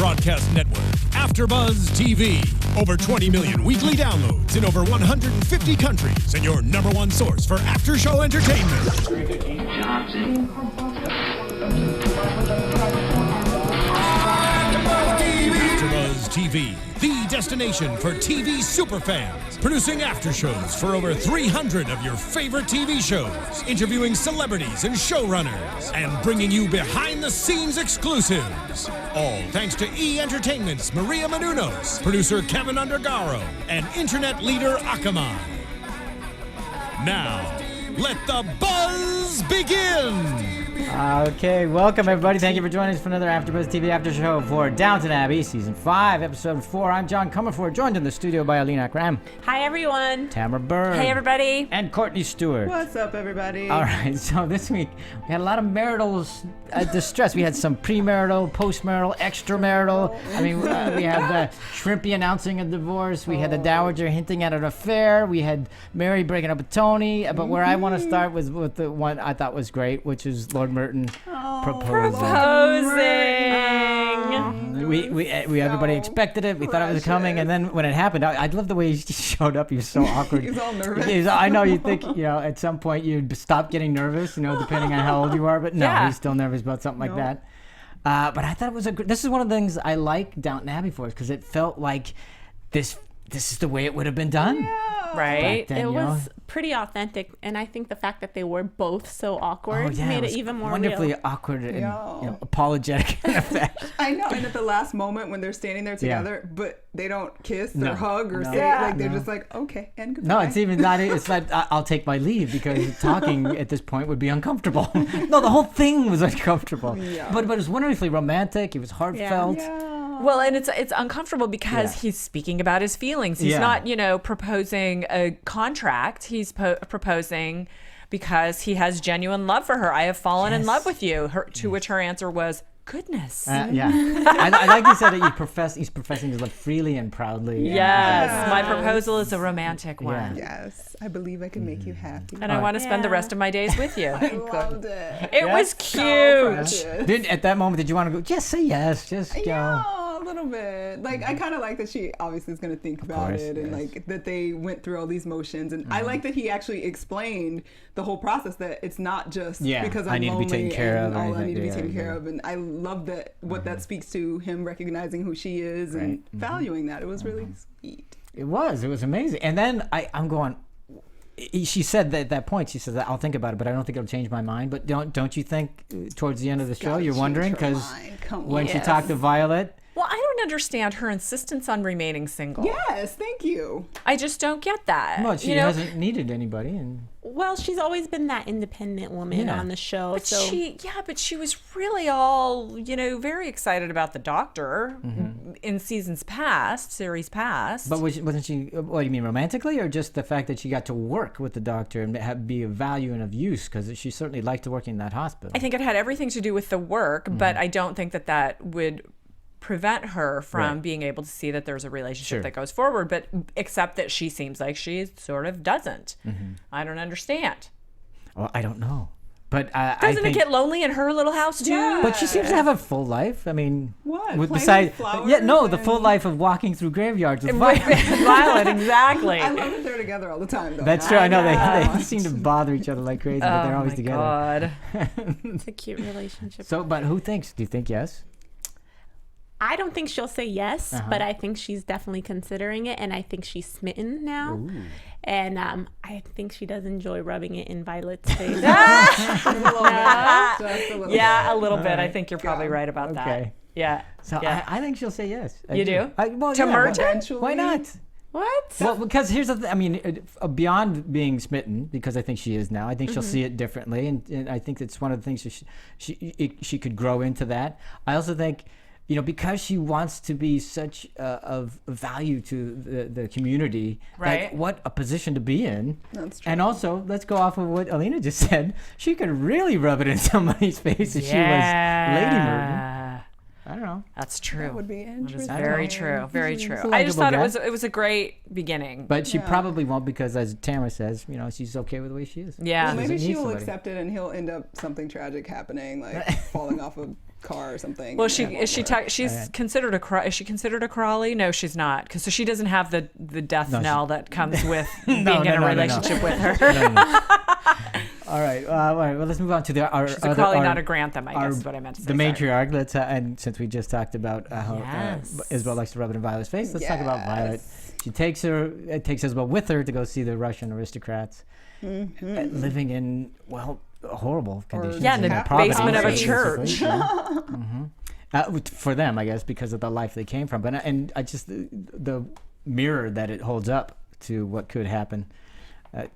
broadcast network, AFTERBUZZ TV. Over 20 million weekly downloads in over 150 countries, and your number one source for after-show entertainment. AFTERBUZZ TV, the destination for TV superfans. Producing aftershows for over 300 of your favorite TV shows. Interviewing celebrities and showrunners. And bringing you behind-the-scenes exclusives. All thanks to E! Entertainment's Maria Menounos, producer Kevin Undergaro, and internet leader Akamai. Now, let the buzz begin! Okay, welcome everybody. Thank you for joining us for another AfterBuzz TV after show for Downton Abbey, Season 5, Episode 4. I'm John Comerford, joined in the studio by Alina Akram. Hi, everyone. Tamara Berg. Hey, everybody. And Courtney Stewart. What's up, everybody? All right, so this week we had a lot of marital distress. We had some premarital, postmarital, extramarital. I mean, we had Shrimpy announcing a divorce. We had the Dowager hinting at an affair. We had Mary breaking up with Tony. But where I want to start was with the one I thought was great, which is Lord Merton proposing. We everybody expected it. We thought it was coming, and then when it happened, I love the way he just showed up. He was so awkward. He was all nervous. I know you think at some point you'd stop getting nervous, depending on how old you are, but no, he's still nervous about something like that. But I thought it was this is one of the things I like Downton Abbey for, because it felt like this is the way it would have been done. Yeah. Right. Then, it was pretty authentic, and I think the fact that they were both so awkward made it even more wonderfully real. awkward and apologetic in effect. I know, and at the last moment when they're standing there together, but they don't kiss or hug or say they're just like, okay, and goodbye. No, it's even not. It's like I'll take my leave, because talking at this point would be uncomfortable. No, the whole thing was uncomfortable. Yeah. But it was wonderfully romantic. It was heartfelt. Yeah. Well, and it's uncomfortable because he's speaking about his feelings. He's not, proposing a contract. He's proposing because he has genuine love for her. I have fallen in love with you. To which her answer was, goodness. I like you said that he's professing his love freely and proudly. Yes, my proposal is a romantic one. Yes, I believe I can make you happy. And I want to spend the rest of my days with you. I loved it. It was cute. So at that moment, did you want to go, just say yes, just go? Yeah, a little bit. Like, I kind of like that she obviously is going to think about it, and like that they went through all these motions. And I like that he actually explained the whole process, that it's not just because I'm I need lonely to be taken care of. all I need to be taken care of. And I love that what that speaks to him recognizing who she is and valuing that. It was really sweet. It was amazing. And then I'm going, she said that at that point, she said that I'll think about it, but I don't think it'll change my mind. But don't you think towards the end of the show you're wondering, because when she talked to Violet, well, I don't understand her insistence on remaining single. Yes, thank you. I just don't get that. Well, she hasn't needed anybody, and well, she's always been that independent woman on the show. But she was really all, very excited about the Doctor in series past. But wasn't she? What do you mean, romantically, or just the fact that she got to work with the Doctor and be of value and of use? Because she certainly liked working in that hospital. I think it had everything to do with the work, but I don't think that would prevent her from being able to see that there's a relationship that goes forward, but except that she seems like she sort of doesn't. I don't understand. Well, I don't know. But doesn't it get lonely in her little house too? Yeah. But she seems to have a full life. I mean, besides the full life of walking through graveyards with Violet. Violet, exactly. I love that they're together all the time, though. That's true. I know they seem to bother each other like crazy, but they're always together. God. It's a cute relationship. So, but who thinks? Do you think yes? I don't think she'll say yes, but I think she's definitely considering it, and I think she's smitten now. Ooh. And I think she does enjoy rubbing it in Violet's face. Just a little bit. Yeah, a little bit. I think you're probably right about that. Yeah. So I think she'll say yes. You do? To Merton? Why not? What? Well, because here's the thing. I mean, beyond being smitten, because I think she is now. I think she'll see it differently, and I think it's one of the things she could grow into that. I also think, because she wants to be such of value to the community, like what a position to be in. That's true. And also, let's go off of what Alina just said. She could really rub it in somebody's face if she was Lady Merton. I don't know. That's true. That would be interesting. That is very true. Very true. I just thought it was a great beginning. But she probably won't, because as Tamara says, she's okay with the way she is. Yeah. Well, maybe she will accept it, and he'll end up something tragic happening, like falling off a car or something. Well, she's considered is she considered a Crawley? No, she's not, because so she doesn't have the death knell that comes with being in a relationship with her. All right. Well, let's move on to she's a Crawley, not a Grantham, I guess is what I meant to say. The matriarch. Let's and since we just talked about how Isabel likes to rub it in Violet's face, let's talk about Violet. She takes Isabel with her to go see the Russian aristocrats, living in horrible conditions. In the basement of a church. For them, I guess, because of the life they came from. But I just the mirror that it holds up to what could happen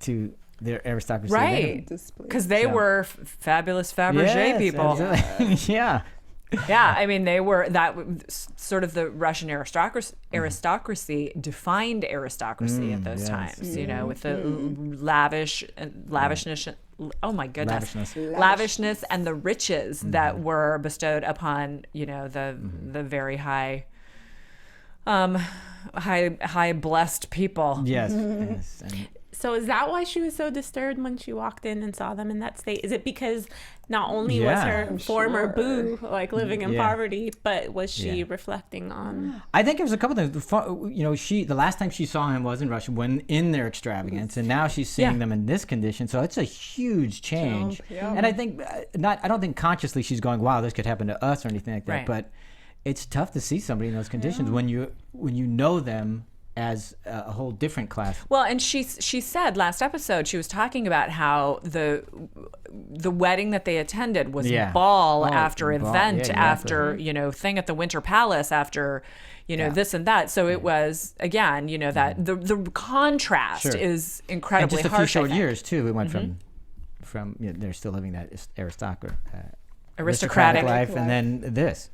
to their aristocracy, right? Because they were fabulous Fabergé people. Yeah. Yeah, I mean, they were sort of the Russian aristocracy defined aristocracy at those times, you know, with the lavishness. Oh my goodness, lavishness and the riches that were bestowed upon, you know, the very high blessed people. Yes. So is that why she was so disturbed when she walked in and saw them in that state? Is it because not only was her former boo like living in poverty, but was she reflecting on? I think it was a couple of things. You know, the last time she saw him was in Russia when in their extravagance, and now she's seeing them in this condition. So it's a huge change. And I think I don't think consciously she's going, "Wow, this could happen to us" or anything like that. Right. But it's tough to see somebody in those conditions when you know them as a whole different class. Well, and she said last episode, she was talking about how the wedding that they attended was ball after event after, you know, thing at the Winter Palace after, you know, this and that. So it was, again, you know, that the contrast is incredibly harsh. And just a few short years too. We went from you know, they're still living that aristocratic life, and then this.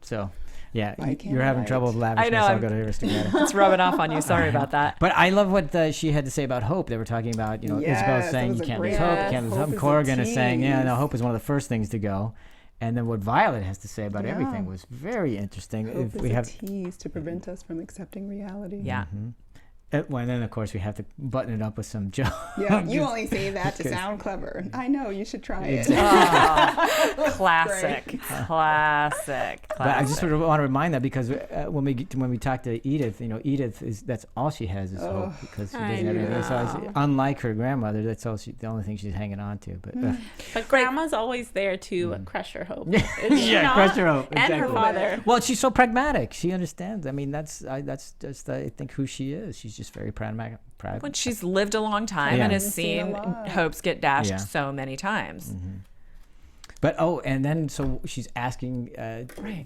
So yeah, you're having trouble with lavishness. I'll go to aristocratic. It's rubbing off on you. Sorry about that. But I love what she had to say about hope. They were talking about, you know, Isabel saying you can't lose hope. You can't lose hope. Corrigan is saying, hope is one of the first things to go. And then what Violet has to say about everything was very interesting. Hope is a tease to prevent us from accepting reality. Yeah. Well, and then, of course, we have to button it up with some jokes. Yeah, you only say that to sound clever. I know, you should try it. Classic. But I just sort of want to remind that because when we talk to Edith, you know, that's all she has is hope because she doesn't have anything. So unlike her grandmother, that's the only thing she's hanging on to. But grandma's always there to crush her hope. Crush her hope. And her father. Well, she's so pragmatic. She understands. I mean, that's just I think who she is. She's just very pragmatic. When she's lived a long time and has seen hopes get dashed so many times. But and then so she's asking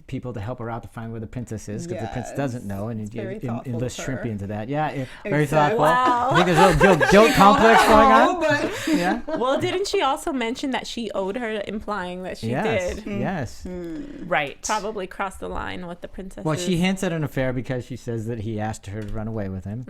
people to help her out to find where the princess is because the prince doesn't know, and enlists Shrimpy into that. Yeah, very thoughtful. Wow. I think there's a little guilt complex going on. Well, didn't she also mention that she owed her, implying that she did? Yes. Right. Probably crossed the line with the princess. Well, she hints at an affair because she says that he asked her to run away with him.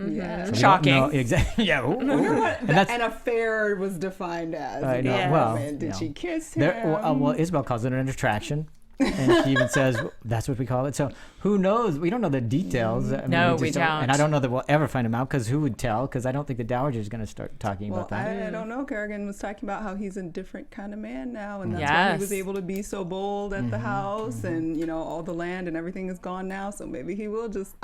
So shocking. Exactly. Yeah. An affair was defined as. I know. Well, did she kiss him? Well, Isabel calls it an attraction, and she even says that's what we call it. So who knows? We don't know the details. I mean, we don't. And I don't know that we'll ever find them out because who would tell? Because I don't think the dowager is going to start talking about that. I don't know. Kerrigan was talking about how he's a different kind of man now, and that's why he was able to be so bold at the house, and you know, all the land and everything is gone now. So maybe he will just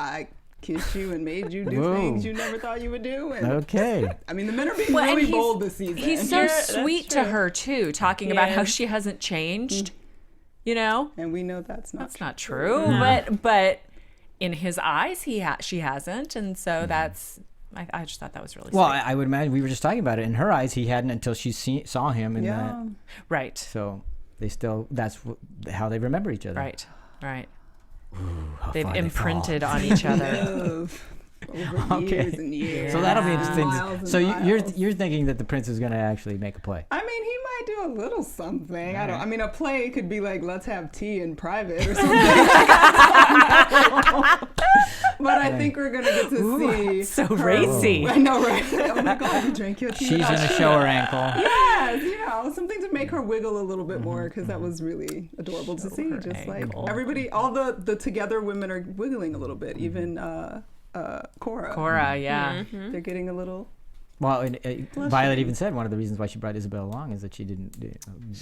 kiss you and made you do things you never thought you would do. And I mean, the men are being really bold this season. He's so sweet to her too, talking about how she hasn't changed, you know. And we know that's not true. But in his eyes, she hasn't, and so that's. I just thought that was really sweet. Well, I would imagine we were just talking about it. In her eyes, he hadn't until she saw him in that. Right. So that's how they remember each other. Right. Ooh, they've imprinted on each other. Years and years. So that'll be interesting. So you're thinking that the prince is going to actually make a play? I mean, he might do a little something. I mean, a play could be like, let's have tea in private or something. But I think we're going to get to see. So racy. I know, right? Oh my God, you drank your tea. She's going to show her ankle. Yes, you know, something to make her wiggle a little bit more because that was really adorable to see. Just like everybody, all the together women are wiggling a little bit. Even Cora. Cora, yeah. They're getting a little Well, Violet even said one of the reasons why she brought Isabel along is that she didn't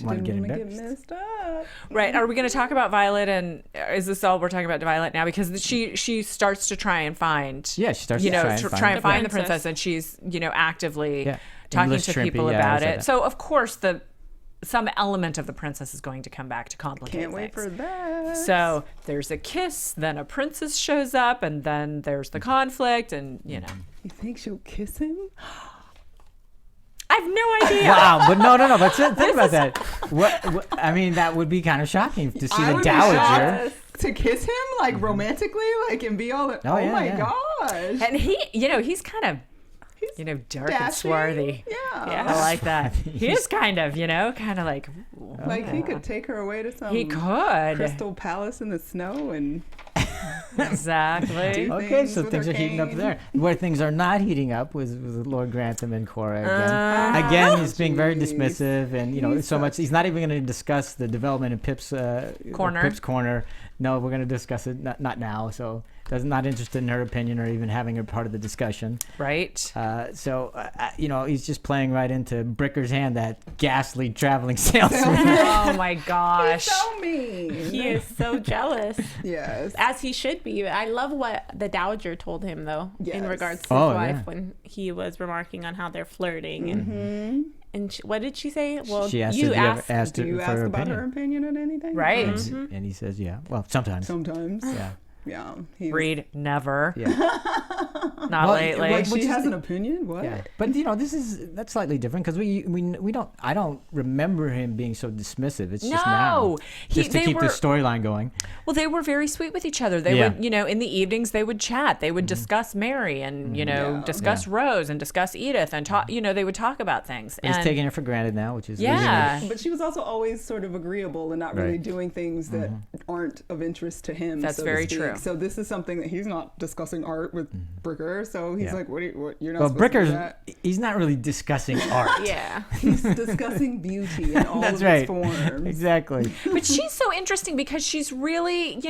want to get embarrassed. Get messed up. Right. Are we going to talk about Violet, and is this all we're talking about Violet now? Because she starts to try and find. Yeah, she starts to try and find the princess, and she's actively talking to people about it. So of course some element of the princess is going to come back to complicate Can't wait things. for that. So there's a kiss, then a princess shows up, and then there's the conflict, and You think she'll kiss him? I have no idea. Wow, but no. But think about that. What? I mean, that would be kind of shocking to see the dowager to kiss him like romantically, like and be all. Oh my gosh! And he's kind of. Dark dashing, and swarthy. Yeah. I like that. He is kind of like. Like he could take her away to some. He could. Crystal Palace in the snow and. Exactly. Okay, so things are heating up there. Where things are not heating up was Lord Grantham and Cora again. Again, he's being very dismissive, and so much. He's not even going to discuss the development in Pip's corner. Pip's corner. No, we're going to discuss it not now. So. Not interested in her opinion or even having her part of the discussion. Right. He's just playing right into Bricker's hand, that ghastly traveling salesman. Oh my gosh. He's so mean. He is so jealous. Yes. As he should be. I love what the dowager told him, though, in regards to his wife when he was remarking on how they're flirting. And what did she say? Well, she asked you asked about her opinion on anything? Right. And he says, yeah. Well, sometimes. Yeah. Yeah. Read never. Yeah. Not lately. Like she has an opinion? What? Yeah. But that's slightly different because I don't remember him being so dismissive. It's just now. Just to keep the storyline going. Well, they were very sweet with each other. They would, in the evenings they would chat. They would discuss Mary and, discuss Rose and discuss Edith and talk, they would talk about things. He's taking it for granted now, which is But she was also always sort of agreeable and not really doing things that aren't of interest to him. That's very true. So this is something that he's not discussing art with Bricker. So he's like, what you're not well, supposed Bricker's, to do that. He's not really discussing art. He's discussing beauty in all of its forms. Exactly. But she's so interesting because she's really,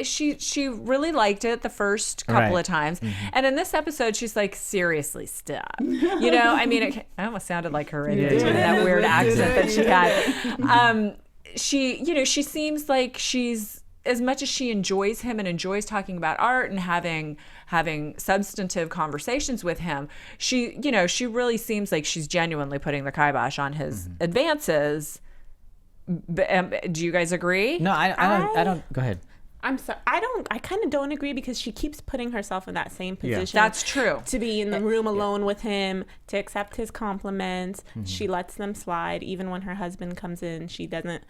she really liked it the first couple of times. And in this episode, she's like, seriously, stop. I almost sounded like her in that weird accent that she had. She seems like she's, as much as she enjoys him and enjoys talking about art and having substantive conversations with him, she really seems like she's genuinely putting the kibosh on his advances. Do you guys agree? No, I don't. Go ahead. I'm sorry. I kind of don't agree because she keeps putting herself in that same position. That's true. To be in the room alone with him, to accept his compliments. She lets them slide. Even when her husband comes in, she doesn't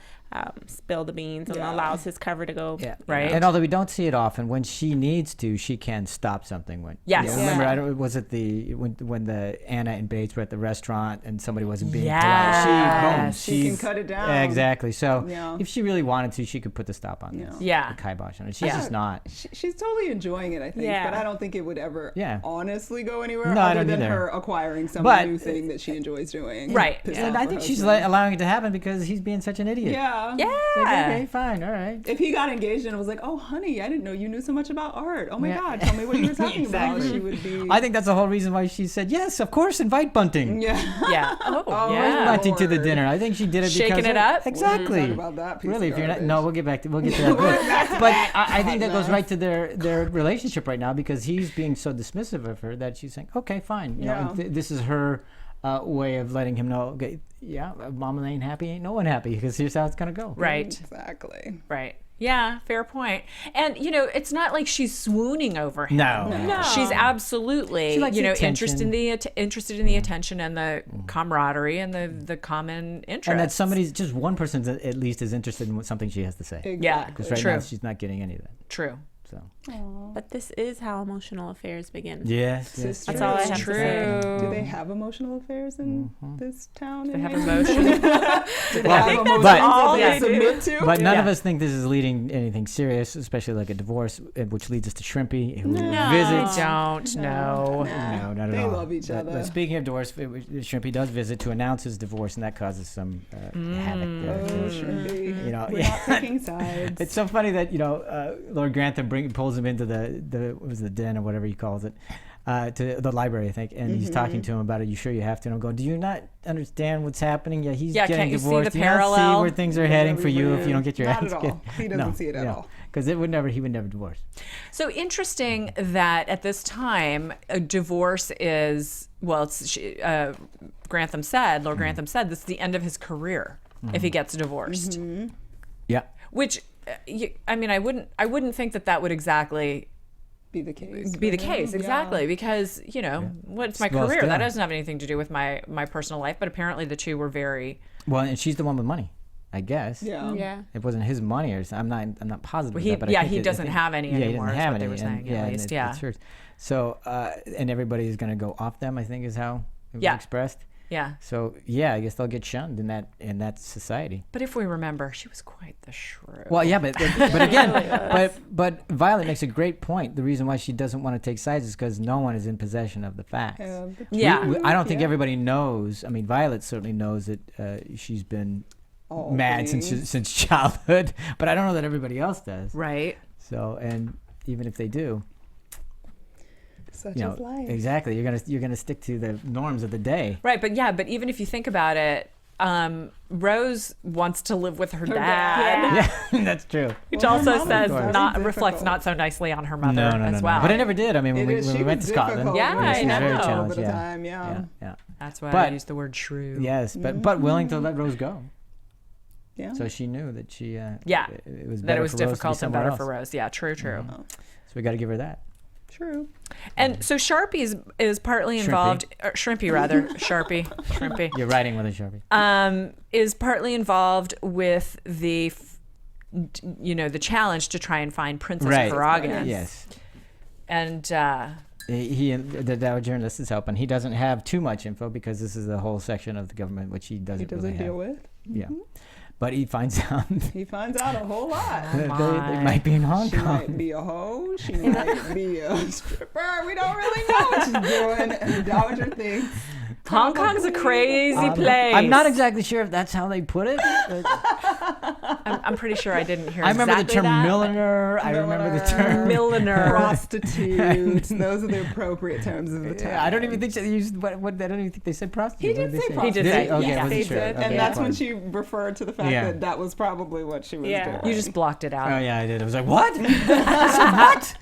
spill the beans and allows his cover to go. Yeah. Right. And although we don't see it often, when she needs to, she can stop something. Remember, was it when the Anna and Bates were at the restaurant and somebody wasn't being polite? She can cut it down. Exactly. So if she really wanted to, she could put the stop on this. Yeah. The kibosh on it. She's just not. She's totally enjoying it, I think. Yeah. But I don't think it would ever honestly go anywhere no, other than her acquiring some new thing that she enjoys doing. Right. And I think she's allowing it to happen because he's being such an idiot. Yeah. Like, okay, fine, all right. If he got engaged and was like, oh, honey, I didn't know you knew so much about art. Oh, my God, tell me what you were talking about. She would be... I think that's the whole reason why she said, yes, of course, invite Bunting. Yeah. Invite Bunting to the dinner. I think she did it because... Shaking it up? Exactly. Talk about that piece really, of if you're not... garbage. No, we'll get to that. But I think that goes right to their relationship right now because he's being so dismissive of her that she's saying, okay, fine. You know, this is her way of letting him know, okay, mama ain't happy, ain't no one happy because here's how it's going to go. Right. Exactly. Right. Yeah, fair point. And, it's not like she's swooning over him. No. She's absolutely, interested in the attention and the camaraderie and the common interest. And that somebody's, just one person at least is interested in something she has to say. Exactly. Yeah, because right now she's not getting any of that. True. So. But this is how emotional affairs begin. Yes. That's all I have to say. Do they have emotional affairs in this town? They have emotion. Do they have emotions that they submit to? But none of us think this is leading anything serious, especially like a divorce, which leads us to Shrimpy, who visits. No, not at they all. They love each other. But speaking of divorce, Shrimpy does visit to announce his divorce, and that causes some havoc. Shrimpy. We're not picking sides. It's so funny that Lord Grantham pulls him into the den or whatever he calls it, to the library, I think, and he's talking to him about it. You sure you have to? And I'm going, do you not understand what's happening? Yeah, he's getting divorced. See the parallel? You not see where things are heading for you if you don't get your ass kicked? He doesn't see it at all. Because he would never divorce. So interesting that at this time, a divorce is, well, Grantham said, Lord Grantham said, this is the end of his career if he gets divorced. Yeah. Which, I mean, I wouldn't think that would exactly be the case. Exactly, because what's my career? That doesn't have anything to do with my personal life. But apparently, the two were very well. And she's the one with money, I guess. Yeah. It wasn't his money, or something. I'm not positive. Well, but I think he doesn't have any anymore. He doesn't have any. They were saying, at least. It's true. So, and everybody's going to go off them, I think, is how it was expressed. Yeah. So I guess they'll get shunned in that society. But if we remember, she was quite the shrew. Well, yeah, but again, but Violet makes a great point. The reason why she doesn't want to take sides is because no one is in possession of the facts. I don't think everybody knows. I mean, Violet certainly knows that she's been mad since childhood, but I don't know that everybody else does. Right. So, and even if they do. Such is life. Exactly. You're gonna stick to the norms of the day. Right, but even if you think about it, Rose wants to live with her dad. Yeah, that's true. Which also reflects not so nicely on her mother as well. But it never did. I mean, when we went to Scotland, I know. Very challenged. Yeah. That's why I used the word shrew. Yes, but willing to let Rose go. Yeah. So she knew that she. It was difficult and better for Rose. Yeah, true. So we got to give her that. True. And so Sharpie is partly involved, Shrimpy rather, Shrimpy. You're writing with a Sharpie. Is partly involved with the challenge to try and find Princess Karagan. Yes. And the Dow journalist is helping. He doesn't have too much info because this is the whole section of the government which he doesn't really deal with. Yeah. But he finds out. He finds out a whole lot. They might be in Hong Kong. She might be a hoe. She might be a stripper. We don't really know what she's doing. And the Dowager thinks Hong Kong's a crazy place. I'm not exactly sure if that's how they put it. I'm pretty sure I didn't hear. I remember exactly the term that, milliner. I remember the term milliner, prostitute. Those are the appropriate terms of the time. I don't even think they used what. I don't even think they said prostitute. He did say prostitute. He did say. Okay, yeah. I wasn't sure. And that's when she referred to the fact that was probably what she was doing. You just blocked it out. Oh yeah, I did. I was like, what? What?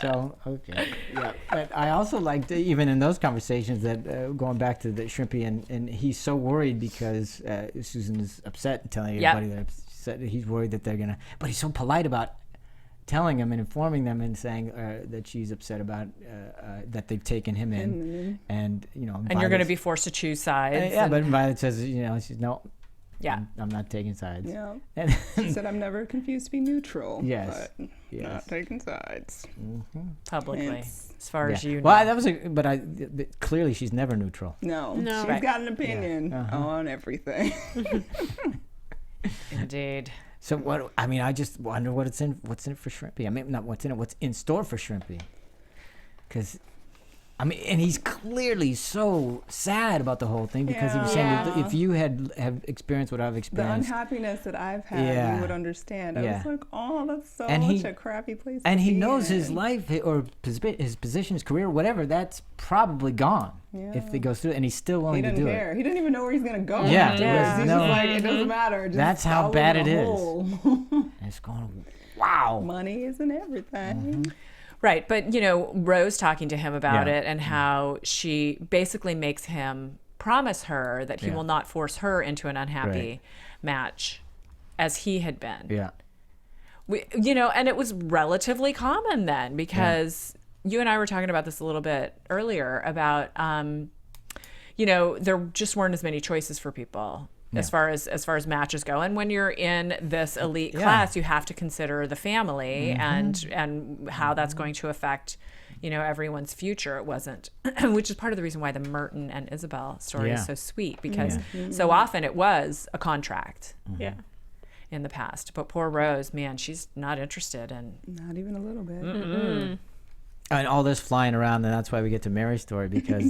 So okay, yeah. But I also liked even in those conversations that going back to the Shrimpy and he's so worried because Susan is upset and telling everybody that he's worried that they're gonna. But he's so polite about telling him and informing them and saying that she's upset about that they've taken him in, and and you're going to be forced to choose sides. But Violet says she's no. Yeah, I'm not taking sides. Yeah, and she said I'm never confused to be neutral. Yes, but not taking sides publicly, as far as you know. Well, that was clearly she's never neutral. No. She's got an opinion on everything. Indeed. So what? I mean, I just wonder what's in it for Shrimpy. I mean, not what's in it. What's in store for Shrimpy? Because. I mean, and he's clearly so sad about the whole thing because he was saying that if you have experienced what I've experienced, the unhappiness that I've had, you would understand. I was like, oh, that's such a crappy place. And he knows his life or his position, his career, whatever. That's probably gone if he goes through it, and he's still willing to do it. He didn't even know where he's gonna go. Yeah, he's just like, it doesn't matter. Just that's how bad it is. And it's going, wow. Money isn't everything. Right, but Rose talking to him about it and how she basically makes him promise her that he will not force her into an unhappy match as he had been. Yeah. And it was relatively common then because you and I were talking about this a little bit earlier about there just weren't as many choices for people. As far as matches go, and when you're in this elite class, you have to consider the family and how that's going to affect, everyone's future. It wasn't, which is part of the reason why the Merton and Isabel story is so sweet because so often it was a contract. In the past, but poor Rose, man, she's not interested in. Not even a little bit. And all this flying around, and that's why we get to Mary's story, because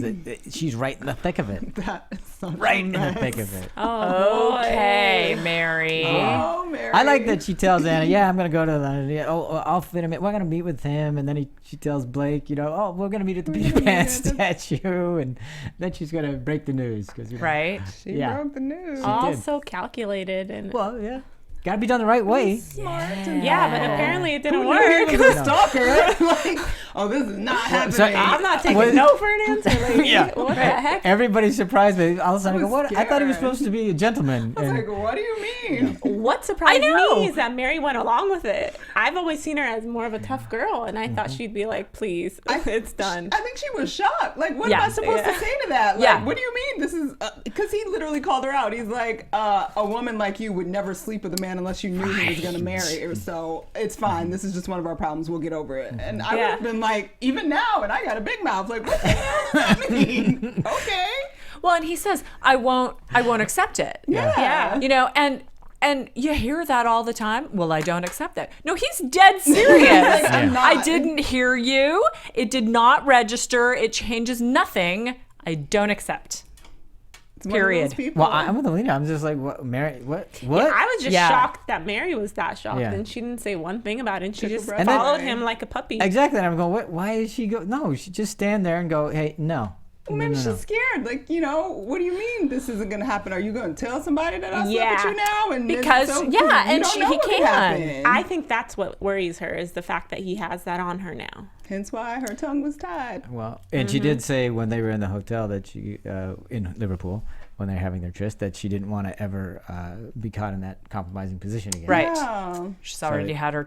she's right in the thick of it. That is such Right a in the mess. thick of it. Oh, okay, Mary. Oh, Mary. I like that she tells Anna, "Yeah, I'm gonna go to London. Yeah, I'll fit him in. We're gonna meet with him." And then she tells Blake, "Oh, we're gonna meet at the Peter Pan statue." And then she's gonna break the news because Right. She broke the news. All did. so calculated and yeah, gotta be done the right way. Smart. yeah, but apparently it didn't He work. was a stalker. Like, oh, this is not happening. So, I'm not taking no for an answer. Like, Yeah. what the heck? Everybody's surprised me. All of a sudden, I go, was "What? I thought he was scared. supposed to be a gentleman." I was And- like, what do you mean? What surprised know. me is that Mary went along with it. I've always seen her as more of a tough girl, and I thought she'd be like, "Please, it's done." I think she was shocked. Like, what Yeah. am I supposed to say to that? Like, Yeah. what do you mean? This is because he literally called her out. He's like, a woman like you would never sleep with a man unless you knew he was going to marry her. So it's fine. This is just one of our problems. We'll get over it. And I would have been like, even now, and I got a big mouth. Like, what the hell does that mean? Okay. Well, and he says, I won't accept it. Yeah. You know, and you hear that all the time. Well, I don't accept that. No, he's dead serious. I'm not. I didn't hear you. It did not register. It changes nothing. I don't accept. It's one of those Period. people. Well, I'm with Alina. I'm just like, "What, Mary? What? What?" I was just Yeah. shocked that Mary was that shocked, Yeah. and she didn't say one thing about it. And she Took a just breath away. followed him like a puppy. Exactly. And I'm going, "What? Why is she go? No, she just stand there and go, hey, no." Well, maybe she's scared. Like, what do you mean this isn't going to happen? Are you going to tell somebody that I slept with you now? And Because, you and don't know he what could can. happen. I think that's what worries her is the fact that he has that on her now. Hence why her tongue was tied. Well, and she did say when they were in the hotel that she in Liverpool when they're having their tryst that she didn't want to ever be caught in that compromising position again. Right. Yeah. She's already So- had her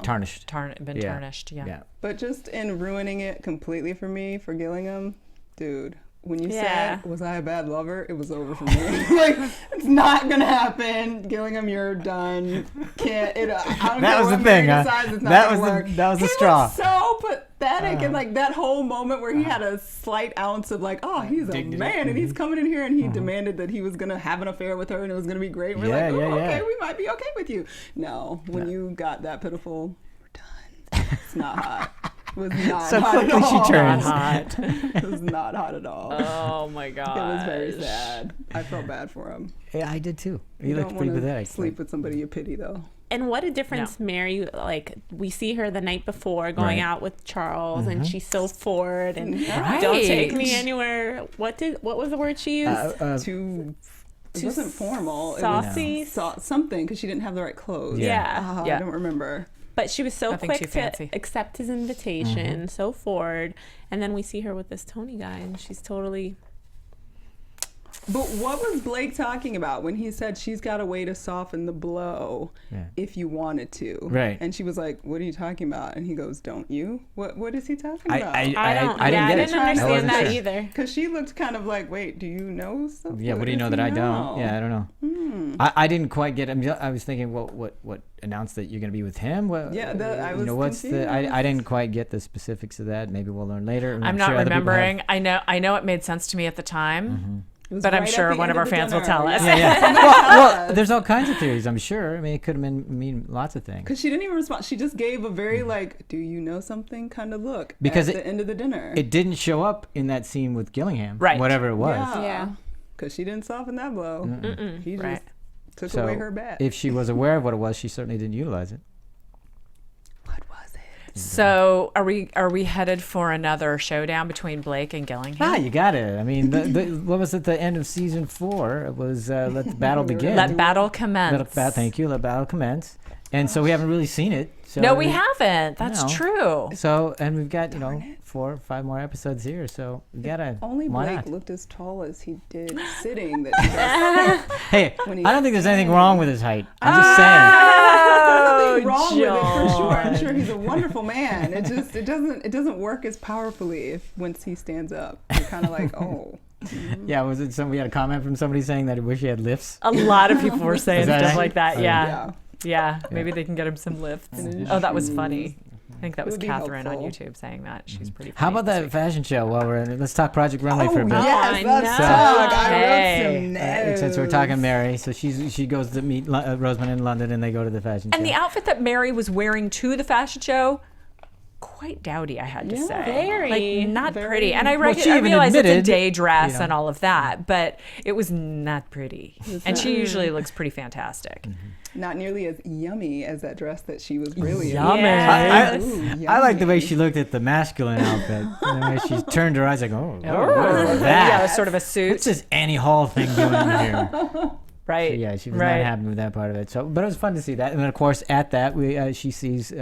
Tarnished. been Yeah. tarnished. Yeah. Yeah. But just in ruining it completely for me, for Gillingham, dude, when you Yeah. said, was I a bad lover? It was over for me. Like, it's not going to happen. Gillingham, you're done. Can't, I don't That care was what the thing, Mary huh? decides, it's not That gonna was the- work. that was the He straw. was so pathetic. And like that whole moment where he had a slight ounce of like, oh, he's a Dignity. man and he's coming in here and he demanded that he was going to have an affair with her and it was going to be great. And we're Yeah, like, yeah, oh, yeah. okay, we might be okay with you. No, when you got that pitiful, we're done. It's not hot. It was not So hot quickly at she all. turns. Hot. It was not hot at all. Oh my god. It was very sad. I felt bad for him. Yeah, I did too. He You looked don't pretty wanna pathetic. sleep with somebody you pity, though. And what a difference Mary, like, we see her the night before going Right. out with Charles, and she's so forward and Right. don't take me anywhere. What was the word she used? Too. It wasn't formal. saucy? It was something because she didn't have the right clothes. Yeah. Oh, Yeah. I don't remember. But she was so Nothing quick too to fancy. accept his invitation, so forward. And then we see her with this Tony guy, and she's totally... But what was Blake talking about when he said she's got a way to soften the blow if you wanted to? Right. And she was like, "What are you talking about?" And he goes, "Don't you? What is he talking about?" I didn't get it. didn't I understand wasn't that sure. either. Because she looked kind of like, "Wait, do you know something?" Yeah, what do you know that I don't? Yeah, I don't know. I didn't quite get. I was thinking, what announced that you're going to be with him? What, Yeah, I was what's the? confused. I didn't quite get the specifics of that. Maybe we'll learn later. I'm not sure other people have. remembering. I know it made sense to me at the time, It was but I'm right at sure the one end of our the fans will dinner. tell us. Yeah, yeah. well, there's all kinds of theories. I'm sure. I mean, it could mean lots of things. Because she didn't even respond. She just gave a very like, "Do you know something?" kind of look Because at the end of the dinner. It didn't show up in that scene with Gillingham, Right. Whatever it was. Yeah. Because she didn't soften that blow. He just Right. took So away her bat. if she was aware of what it was, she certainly didn't utilize it. What was it? So are we headed for another showdown between Blake and Gillingham? Ah, you got it. I mean, what was at the end of season 4? It was let the battle begin. Let battle commence. Thank you. Let battle commence. And so we haven't really seen it. So No, we haven't. That's No. true. So, and we've got 4 or 5 more episodes here. So we gotta. Only why Blake not? looked as tall as he did sitting. That Hey, when he- I don't think there's anything wrong with his height. I'm just saying. nothing wrong with it for sure. I'm sure he's a wonderful man. It doesn't work as powerfully if once he stands up. You're kind of like, oh. Yeah, was it we had a comment from somebody saying that he wish he had lifts? A lot of people were saying Is that stuff right? like that. Oh, Yeah. Yeah. Maybe they can get him some lifts. Oh, that was funny. I think that was would be Catherine on helpful. YouTube saying that. She's pretty funny. How about this that week. fashion show while we're in it? Let's talk Project Runway for a bit. Yes, I let's know. talk. I Okay. wrote some notes. Since we're talking Mary, so she goes to meet Rosamund in London, and they go to the fashion show. And the outfit that Mary was wearing to the fashion show, quite dowdy, I had to say. Very. Like, not Very. pretty. And I Well, she I even realize it's a admitted, day dress you know. and all of that, but it was not pretty. And she usually looks pretty fantastic. Not nearly as yummy as that dress that she was really in. Yummy. Yes. I like the way she looked at the masculine outfit. The way she turned her eyes like, oh, what is Yeah, that? it was sort of a suit. What's this Annie Hall thing doing here? Right. Yeah, she was right. not happy with that part of it. So, but it was fun to see that. And then, of course, at that, she sees,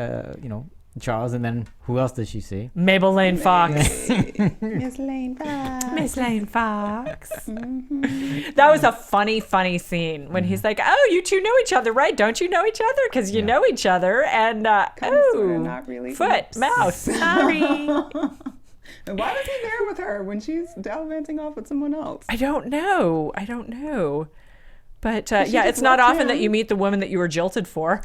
Charles, and then who else does she see? Mabel Lane Fox. Miss Lane Fox. Miss Lane Fox. That was a funny scene when he's like, "Oh, you two know each other, right? Don't you know each other? Because you know each other." And Sorta, not really. foot, Oops. mouth. Sorry. And why was he there with her when she's gallivanting off with someone else? I don't know. But she yeah, just it's not left often that him. you meet the woman that you were jilted for.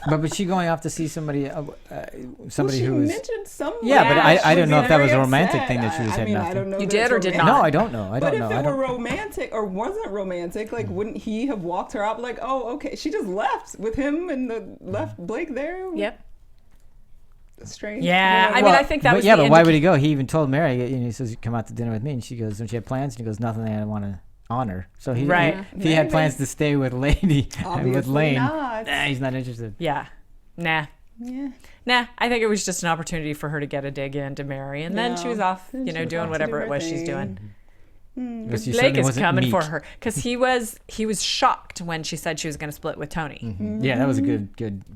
But she going off to see somebody She who was. mentioned someone. Yeah, but I didn't know if that was a very romantic upset. thing that she was I heading mean, off I to. don't know. You that did it's or did romantic. not? No, I don't know. But if it were romantic or wasn't romantic, like, wouldn't he have walked her out like, oh, okay, she just left with him and left Blake there? Yep. Strange. Yeah, I mean, I think that was. Yeah, the but why would he go? He even told Mary. He says, "Come out to dinner with me," and she goes, "Don't you have plans?" And he goes, "Nothing. I want to honor." So he, Right. if he had plans to stay with Lady with Obviously Lane, not. he's not interested. Yeah. Nah. Yeah. Nah, I think it was just an opportunity for her to get a dig in to Mary, and then she was off, Then she was doing off to whatever do it her was she's thing. doing. Because she Blake certainly is wasn't coming for meek. her because he was shocked when she said she was going to split with Tony. Yeah, that was a good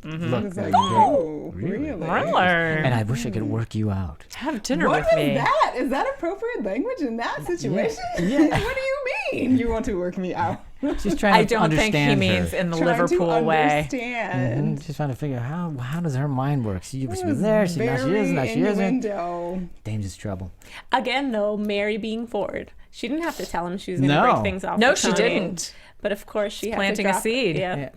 look. It's That like, was good. oh, really? And I wish I could work you out. Have dinner What with is me. that? Is that appropriate language in that situation? Yeah. What do you mean? You want to work me out? She's trying I to don't think understand he means her. in the Trying to Liverpool way. understand. She's trying to figure out how does her mind work. She was It was there, now she is, now she isn't. innuendo. Dangerous trouble. Again, though, Mary being forward, she didn't have to tell him she was going to No. break things off. No, with she Tony. didn't. But of course, she had Planting to a drop, seed. Yeah.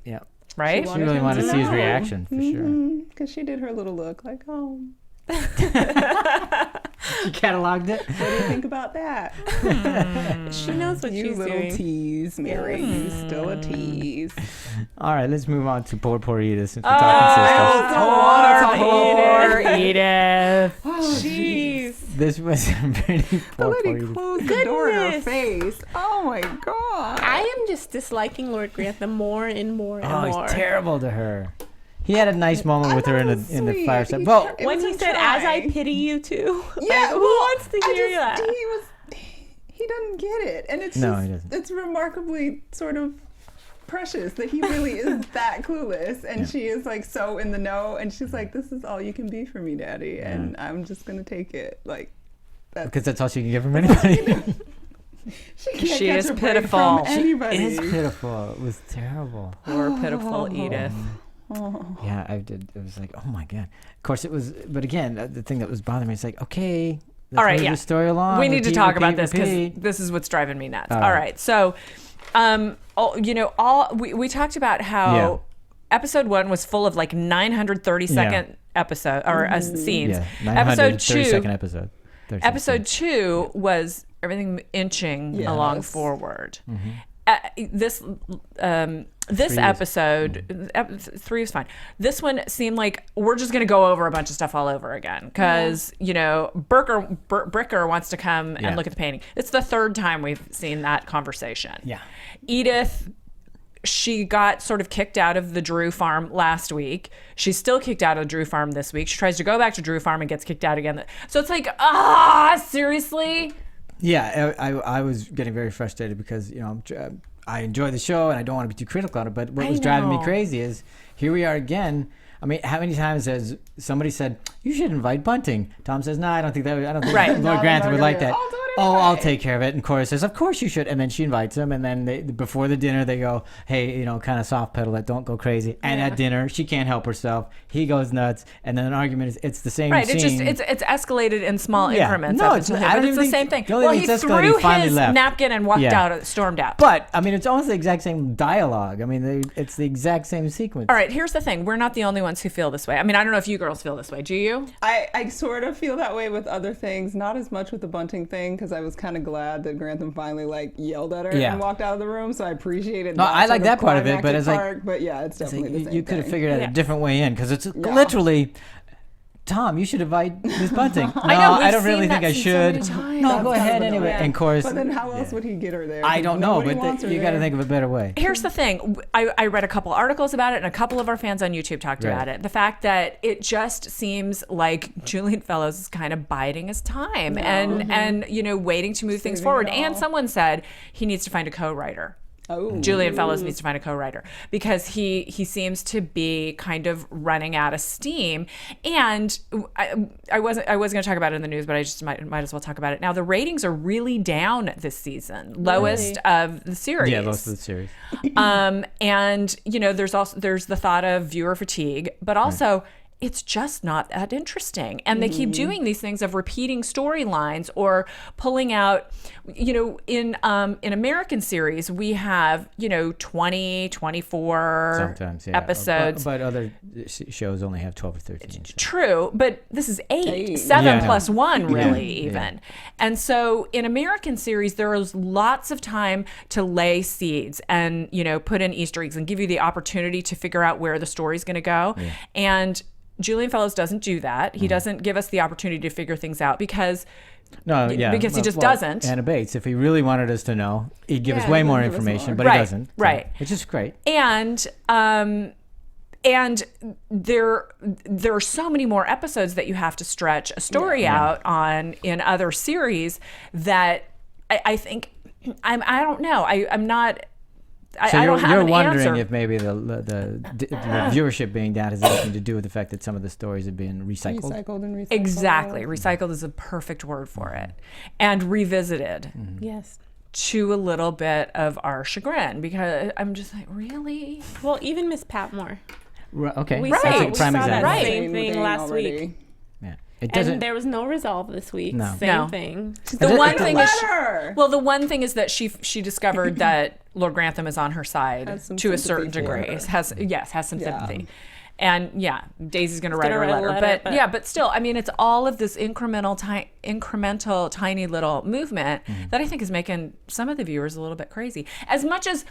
Yeah. Right? She really him wanted to see his know. reaction, for sure. Because she did her little look like, oh, She cataloged it. what do you think about that? She knows what You she's little doing. tease, Mary. You still a tease. All right, let's move on to poor Edith since we're Oh, talking sisters. poor Edith. Jeez. This was a pretty The poor lady Edith. closed the door in her Goodness. face. Oh my God. I am just disliking Lord Grantham more and more and Oh, more. he's terrible to her. He had a nice moment with her in the sweet. fireside. He Well, tried- When was he him said, "As I trying. pity you too," Yeah, like, who wants to hear that? He doesn't get it, and it's No, just, he doesn't. it's remarkably sort of precious that he really is that clueless, and she is like so in the know, and she's like, "This is all you can be for me, Daddy," and I'm just gonna take it. Like that's because that's all she can give from anybody. she can't She catch is a break pitiful. from She anybody. It's pitiful. It was terrible. Poor pitiful Edith. Yeah, I did. It was like, oh my God. Of course, it was. But again, the thing that was bothering me is like, okay, let's All right, move yeah. the story along. We need to repeat, talk about repeat, this because repeat. this is what's driving me nuts. All All right. right. So, we talked about how episode 1 was full of like 930-second episode or scenes. Yeah, Episode 932nd 2. episode. 30 Episode seconds. 2 was everything inching along Yes. forward. Mm-hmm. This Three is- episode, 3 is fine. This one seemed like we're just going to go over a bunch of stuff all over again because Bricker wants to come Yeah. and look at the painting. It's the third time we've seen that conversation. Yeah. Edith, she got sort of kicked out of the Drew farm last week. She's still kicked out of the Drew farm this week. She tries to go back to Drew farm and gets kicked out again. So it's like, seriously? Yeah, I was getting very frustrated because I enjoy the show and I don't want to be too critical on it. But what was driving me know. crazy is here we are again. I mean, how many times has somebody said you should invite Bunting? Tom says, "No, I don't think that. I don't think Right. Lord No, Grantham would no, like no, that." I'll do it Oh, I'll anyway. take care of it. And Cora says, "Of course you should." And then she invites him. And then before the dinner, they go, "Hey, kind of soft pedal it. Don't go crazy." And at dinner, she can't help herself. He goes nuts. And then an argument is it's the same Right, scene. it's escalated in small Yeah. increments. No, up it's until not- I here, but don't it's the even same think- thing. the only Well, thing he that's escalated, threw he finally his left. napkin and walked Yeah. out, stormed out. But I mean, it's almost the exact same dialogue. I mean, it's the exact same sequence. All right, here's the thing. We're not the only ones who feel this way. I mean, I don't know if you girls feel this way. Do you? I sort of feel that way with other things, not as much with the Bunting thing, because because I was kind of glad that Grantham finally like yelled at her Yeah. and walked out of the room. So I appreciated. No, I like that part of it, but it's but yeah, it's definitely the same you could have thing. figured out a different way in, because it's literally, Tom, you should invite Miss Bunting. No, I don't really think I should. No, go ahead anyway. And of course, but then how else would he get her there? I don't know, but you got to think of a better way. Here's the thing. I read a couple articles about it, and a couple of our fans on YouTube talked about it. The fact that it just seems like Julian Fellowes is kind of biding his time and waiting to move things forward. And someone said he needs to find a co-writer. Julian Fellowes needs to find a co-writer, because he seems to be kind of running out of steam. And I was going to talk about it in the news, but I just might as well talk about it now. The ratings are really down this season, lowest of the series. Yeah, lowest of the series. And there's the thought of viewer fatigue, but also it's just not that interesting. And they keep doing these things of repeating storylines or pulling out, in American series, we have, 20, 24 sometimes, episodes. But other shows only have 12 or 13. So. True, but this is 7 plus 1, really, even. Yeah. And so in American series, there is lots of time to lay seeds and, put in Easter eggs and give you the opportunity to figure out where the story's going to go. Yeah. And Julian Fellowes doesn't do that. He doesn't give us the opportunity to figure things out because he just doesn't. Anna Bates, if he really wanted us to know, he'd give us way more information, but he doesn't. Right. Which is great. And there are so many more episodes that you have to stretch a story out on in other series that I think I don't know. I'm not. So you're wondering answer. if maybe the viewership being down has anything to do with the fact that some of the stories have been recycled? Recycled and recycled. Exactly. Recycled is a perfect word for it. And revisited. Yes. To a little bit of our chagrin, because I'm just like, really? Well, even Miss Patmore. Okay. We saw that same thing last week. Yeah. It doesn't. And there was no resolve this week. No. Same thing. The one thing is, the one thing is that she discovered that Lord Grantham is on her side to a certain degree. Has some sympathy. And Daisy's going to write her a letter. But still, I mean, it's all of this incremental, tiny little movement that I think is making some of the viewers a little bit crazy. As much as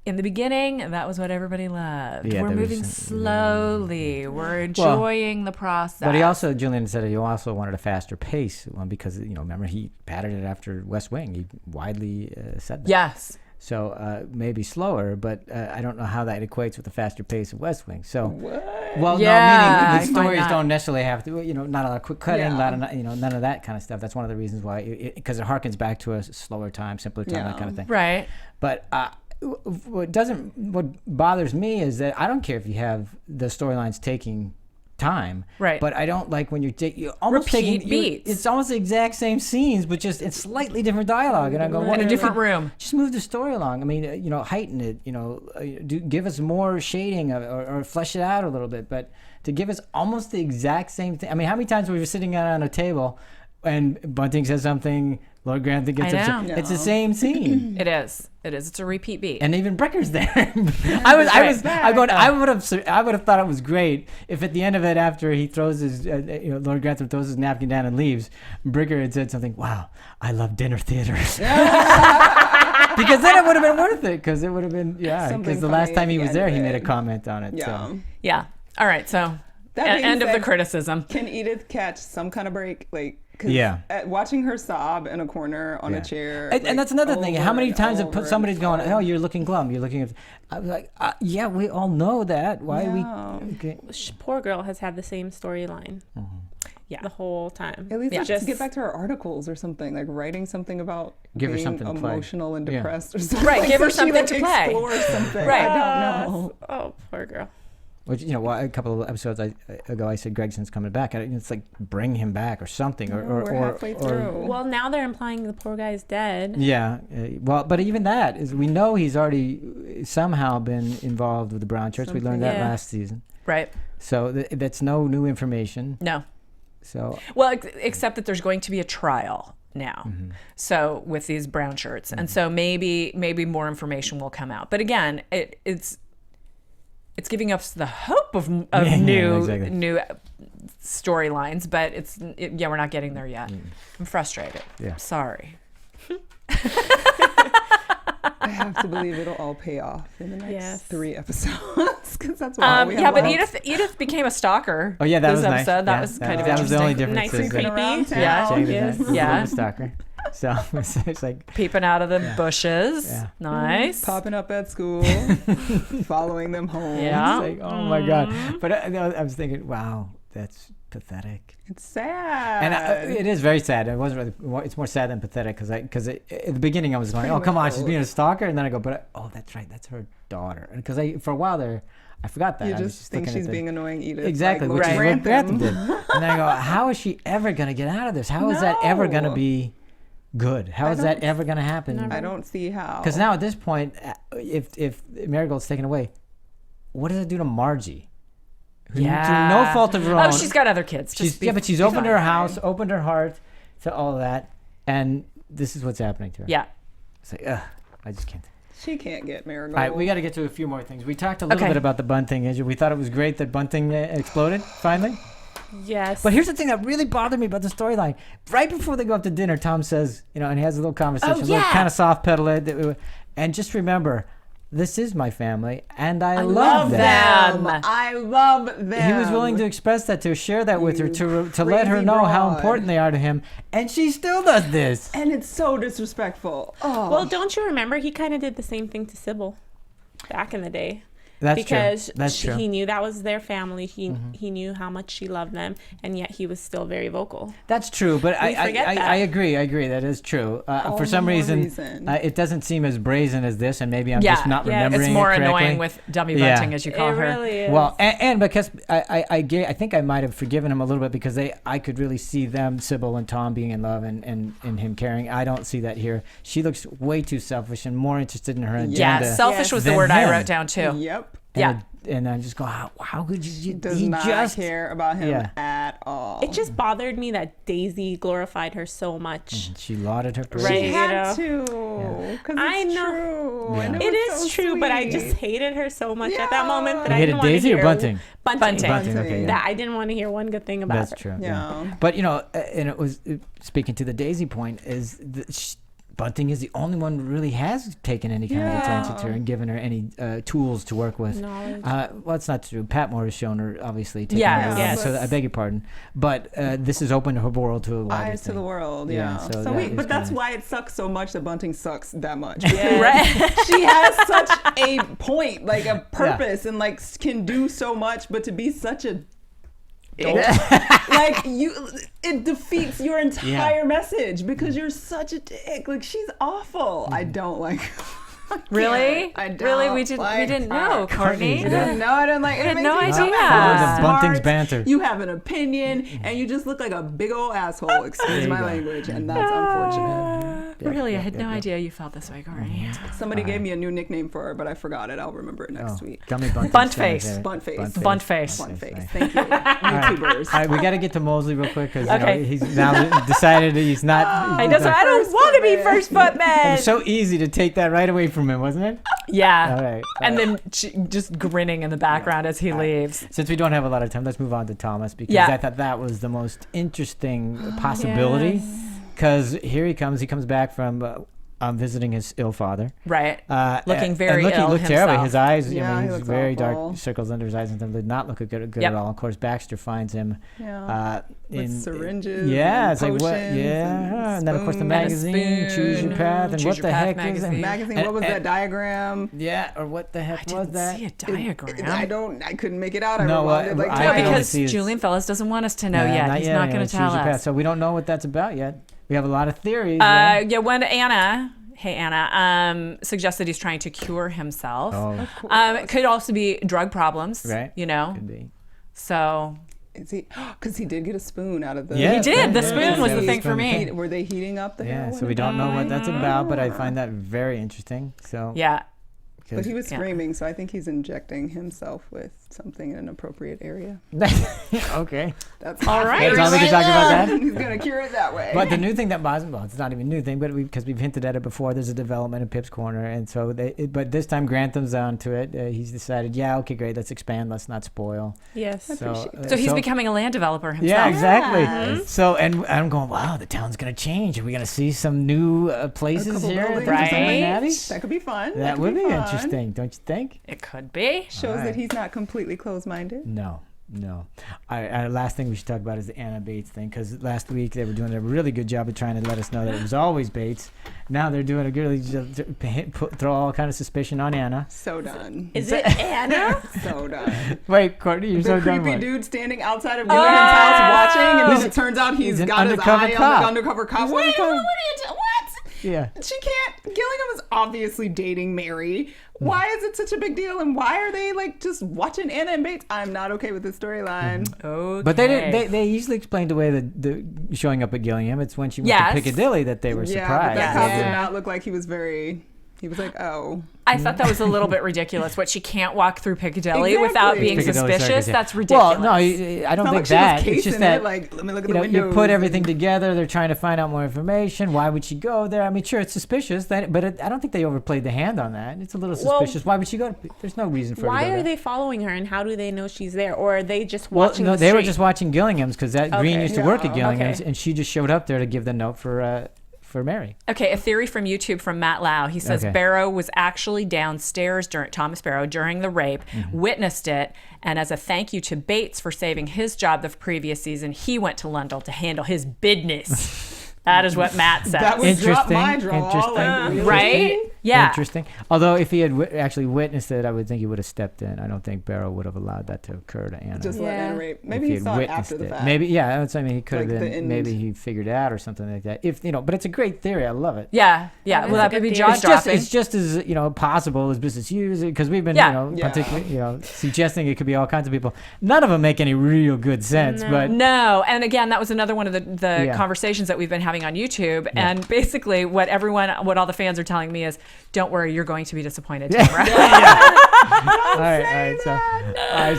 in the beginning, that was what everybody loved. We're moving slowly. We're enjoying the process. But Julian said he also wanted a faster pace because, remember, he patterned it after West Wing. He widely said that. Yes. So maybe slower, but I don't know how that equates with the faster pace of West Wing. So, what? Well, no, meaning the stories don't necessarily have to, not a lot of quick cutting, none of that kind of stuff. That's one of the reasons why, because it harkens back to a slower time, simpler time, that kind of thing. Right. But what bothers me is that I don't care if you have the storylines taking time, right? But I don't like when you're almost taking beats. It's almost the exact same scenes, but just it's slightly different dialogue. And I go, in a different room. Just move the story along. I mean, heighten it. Give us more shading or flesh it out a little bit. But to give us almost the exact same thing. I mean, how many times we were sitting on a table and Bunting says something, Lord Grantham gets upset. It's the same scene. It is. It's a repeat beat. And even Bricker's there. I would have thought it was great if at the end of it, after he throws his Lord Grantham throws his napkin down and leaves, Bricker had said something. Wow, I love dinner theaters. Because then it would have been worth it. Because it would have been because the last time he was there, he made a comment on it. Yeah. All right. So end of the criticism. Can Edith catch some kind of break? Watching her sob in a corner on a chair. And that's another thing. How many times have somebody's going, oh, you're looking glum. You're looking at... I was like, we all know that. Why we... Okay. Poor girl has had the same storyline. The whole time. At least just get back to her articles or something, like writing something about being emotional and depressed or something. Right, give her something to play. Explore something. Right. I don't know. Oh, poor girl. Which, a couple of episodes ago, I said Gregson's coming back. It's like bring him back or something. We're halfway through. Well, now they're implying the poor guy's dead. Yeah. But even that is, we know he's already somehow been involved with the Brown Church. We learned that last season. Right. So that's no new information. No. So. Well, except that there's going to be a trial now. So with these brown shirts, and so maybe more information will come out. But again, it's giving us the hope of new storylines, but we're not getting there yet. I'm frustrated. Yeah. Sorry. I have to believe it'll all pay off in the next 3 episodes, because that's what we have but left. Edith became a stalker. Oh yeah, that this was episode. nice. That was kind of that was the only interesting. difference. Nice and creepy. Yeah. Stalker. So it's like Peeping out of the bushes. Yeah. Nice. Popping up at school, following them home. Yeah. It's like, oh my god. But I was thinking, wow, that's pathetic. It's sad. And it is very sad. It wasn't really. It's more sad than pathetic because at the beginning I was going, oh come on, she's being a stalker, and then I go, but that's right, that's her daughter. And because for a while there, I forgot that. You just think she's being annoying Edith. Exactly, like which is what Grantham did. Grantham. And then I go, how is she ever gonna get out of this? How is that ever gonna be good? How is that ever gonna happen? I don't see how. Because now at this point, if Marigold's taken away, what does it do to Margie? Through no fault of her own. Oh, she's got other kids. But she's opened her house, opened her heart to all of that, and this is what's happening to her. Yeah. It's like, I just can't. She can't get Marigold. All right, we got to get to a few more things. We talked a little bit about the Bunting issue. We thought it was great that Bunting exploded, finally. Yes. But here's the thing that really bothered me about the storyline. Right before they go up to dinner, Tom says, and he has a little conversation, a little kind of soft pedal it, and just remember, this is my family, and I love them. I love them. He was willing to express that, to share that with her, to let her know how important they are to him, and she still does this. And it's so disrespectful. Oh. Well, don't you remember he kind of did the same thing to Sybil back in the day? That's because true. That's true. He knew that was their family. He knew how much she loved them, and yet he was still very vocal. That's true, but I agree. That is true. For some reason. It doesn't seem as brazen as this, and maybe I'm just not remembering it it's more correctly. annoying with Dummy Bunting, as you call her. It really is. Well, and because I think I might have forgiven him a little bit because I could really see them, Sybil and Tom, being in love and him caring. I don't see that here. She looks way too selfish and more interested in her agenda. Yeah, selfish was the word I wrote down too. Yep. And I just go, how could you? She does not care about him at all. It just bothered me that Daisy glorified her so much. She lauded her praise. Right, She had to. Because I know. True. Yeah. It is true, but I just hated her so much at that moment that You I hated didn't want Daisy to or hear Bunting? Bunting. Okay, That I didn't want to hear one good thing about her. That's true. Yeah. But and it was speaking to the Daisy point is Bunting is the only one who really has taken any kind of attention to her and given her any tools to work with. Well, it's not true. Patmore has shown her, obviously, taking her around, so I beg your pardon. But this has opened her world to a wider eyes to the world, but that's why it sucks so much that Bunting sucks that much. Right. She has such a point, like a purpose, and like can do so much, but to be such a like it defeats your entire message because you're such a dick. Like, she's awful. I don't like her. Really? I don't really? We didn't know, Courtney. You didn't know? I didn't like it. I had no idea. The Bunting's banter. You have an opinion, and you just look like a big old asshole. Excuse my language, and that's unfortunate. Really? I had no idea you felt this way, Courtney. Somebody gave me a new nickname for her, but I forgot it. I'll remember it next week. Dummy Bunting. Buntface. Buntface. Buntface. Buntface. Thank you, YouTubers. All right, we got to get to Mosley real quick because he's now decided that he's not. I don't want to be first footman. It was so easy to take that right away from him, wasn't it? Yeah. All right. And then just grinning in the background as he leaves. Since we don't have a lot of time, let's move on to Thomas because I thought that was the most interesting possibility. Because here he comes back from visiting his ill father. Right. Looking very ill He looked himself. terrible. His eyes, he was very awful. dark circles under his eyes and did not look good at all. Of course, Baxter finds him. With syringes. Yeah, and it's like what? potions And then of course the spoon. magazine, Choose Your Path, and Choose what Your the Path heck is magazine. Magazine. What was that diagram? Yeah, or what the heck was that? See a diagram. I couldn't make it out. I No, rewound it like I No, can only because see Julian Fellas doesn't want us to know Nah, yet. He's not going to Choose tell Your Path. us. So we don't know what that's about yet. We have a lot of theories. When Anna suggested he's trying to cure himself. It could also be drug problems. Right. Could be. So. Is he? Because he did get a spoon out of the. Yeah, He did. The spoon was the thing for me. Were they heating up the heroin? So we don't know what that's about, but I find that very interesting. So Yeah. But he was screaming, so I think he's injecting himself with something in an appropriate area. Okay. That's all right. That's all we can talk about that. He's gonna cure it that way. But the new thing that bothers me, well, it's not even a new thing, but because we've hinted at it before, there's a development in Pip's Corner, and so but this time Grantham's onto it. He's decided, yeah, okay, great, let's expand, let's not spoil. Yes. So he's becoming a land developer himself. Yeah, exactly. Yes. So, and I'm going, wow, the town's gonna change. Are we gonna see some new places here at Downton Abbey? That could be fun. That would be interesting, don't you think? It could be. Shows that he's not completely closed-minded. No. Last thing we should talk about is the Anna Bates thing, because last week they were doing a really good job of trying to let us know that it was always Bates. Now they're doing a really throw all kind of suspicion on Anna. So done. Is it Anna? So done. Wait, Courtney, you're so done. The creepy dude standing outside of Gilligan's house watching, and then it turns out he's an got his undercover eye cop. on the undercover cop. What are you doing? What? Yeah. She can't. Gilligan was obviously dating Mary. Why is it such a big deal? And why are they like just watching Anna and Bates? I'm not okay with this storyline. Okay. But they usually explained away the showing up at Gillingham. It's when she went to Piccadilly that they were surprised. But that cop did not look like he was very. He was like, oh. I thought that was a little bit ridiculous. What, she can't walk through Piccadilly without being suspicious? That's ridiculous. Well, no, I don't think that. It's just that, like, let me look at the windows. You put everything together. They're trying to find out more information. Why would she go there? I mean, sure, it's suspicious, but I don't think they overplayed the hand on that. It's a little suspicious. Why would she go? There's no reason for her to go there. Why are they following her, and how do they know she's there? Or are they just watching the street? They were just watching Gillingham's, because Green used to work at Gillingham's, and she just showed up there to give the note for Mary. Okay, a theory from YouTube from Matt Lau. He says Barrow was actually downstairs Thomas Barrow during the rape, witnessed it, and as a thank you to Bates for saving his job the previous season, he went to London to handle his business. That is what Matt says. That would drop my draw. Interesting. Right? Yeah. Interesting. Although if he had actually witnessed it, I would think he would have stepped in. I don't think Barrow would have allowed that to occur to Anna. Just let Anna rape. Maybe he saw it after the fact. Maybe, that's what I mean. He could have been. Maybe he figured it out or something like that. But it's a great theory. I love it. Yeah. Well, that would be jaw dropping. It's just as possible as business use, because we've been particularly suggesting it could be all kinds of people. None of them make any real good sense. No. And again, that was another one of the conversations that we've been having on YouTube. And basically, what all the fans are telling me is, don't worry, you're going to be disappointed, Tamara. All right.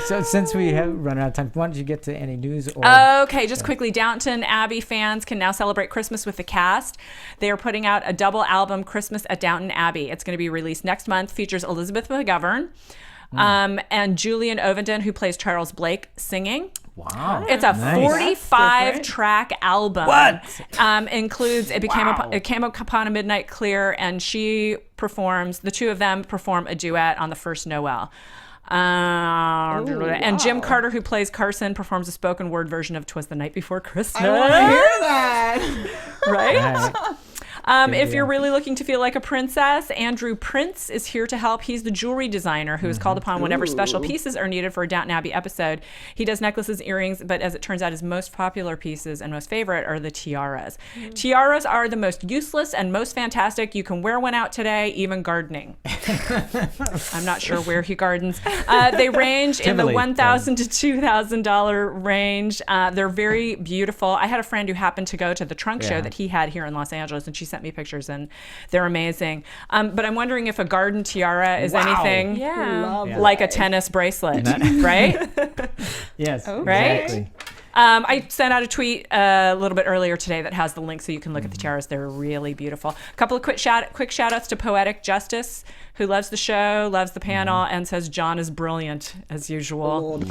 So since we have run out of time, why don't you get to any news? Okay, just quickly, Downton Abbey fans can now celebrate Christmas with the cast. They are putting out a double album, Christmas at Downton Abbey. It's going to be released next month. Features Elizabeth McGovern and Julian Ovenden, who plays Charles Blake, singing. Wow. It's a 45-track album. What? Includes It Came Upon a Midnight Clear, and the two of them perform a duet on the first Noel. And Jim Carter, who plays Carson, performs a spoken word version of 'Twas the Night Before Christmas. I want to hear that. Right? If you're really looking to feel like a princess, Andrew Prince is here to help. He's the jewelry designer who is called upon whenever special pieces are needed for a Downton Abbey episode. He does necklaces, earrings, but as it turns out, his most popular pieces and most favorite are the tiaras. Tiaras are the most useless and most fantastic. You can wear one out today, even gardening. I'm not sure where he gardens. They range in the $1,000 to $2,000 range. They're very beautiful. I had a friend who happened to go to the trunk show that he had here in Los Angeles, and she sent me pictures, and they're amazing. But I'm wondering if a garden tiara is anything like a tennis bracelet, right? Yes, right? Exactly. I sent out a tweet a little bit earlier today that has the link so you can look at the tiaras. They're really beautiful. A couple of quick shout outs to Poetic Justice, who loves the show, loves the panel, and says John is brilliant as usual.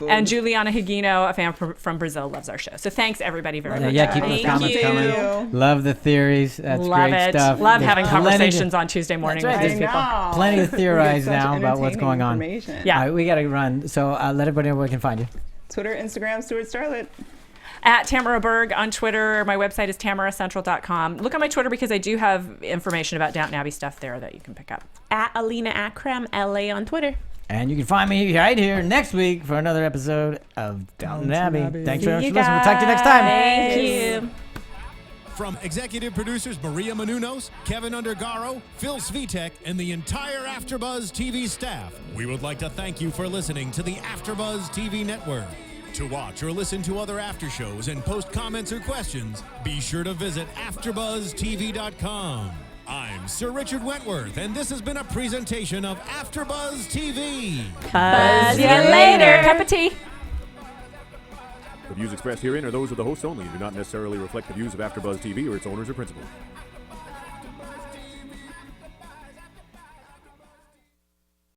And Juliana Higuino, a fan from Brazil, loves our show. So thanks everybody very much. Yeah, keep those comments coming. Love the theories. That's great stuff. Love having conversations on Tuesday morning with these people. Plenty to theorize now about what's going on. Yeah. All right, we got to run. So let everybody know where we can find you. Twitter, Instagram, Stuart Starlet. At Tamara Berg on Twitter. My website is tamaracentral.com. Look on my Twitter because I do have information about Downton Abbey stuff there that you can pick up. At Alina Akram, LA on Twitter. And you can find me right here next week for another episode of Downton Abbey. Thanks very much for listening. We'll talk to you next time. Thank you. From executive producers Maria Menounos, Kevin Undergaro, Phil Svitek, and the entire AfterBuzz TV staff, we would like to thank you for listening to the AfterBuzz TV network. To watch or listen to other after shows and post comments or questions, be sure to visit AfterBuzzTV.com. I'm Sir Richard Wentworth, and this has been a presentation of AFTERBUZZ TV. Buzz you later. Cup of tea. The views expressed herein are those of the hosts only and do not necessarily reflect the views of AFTERBUZZ TV or its owners or principals.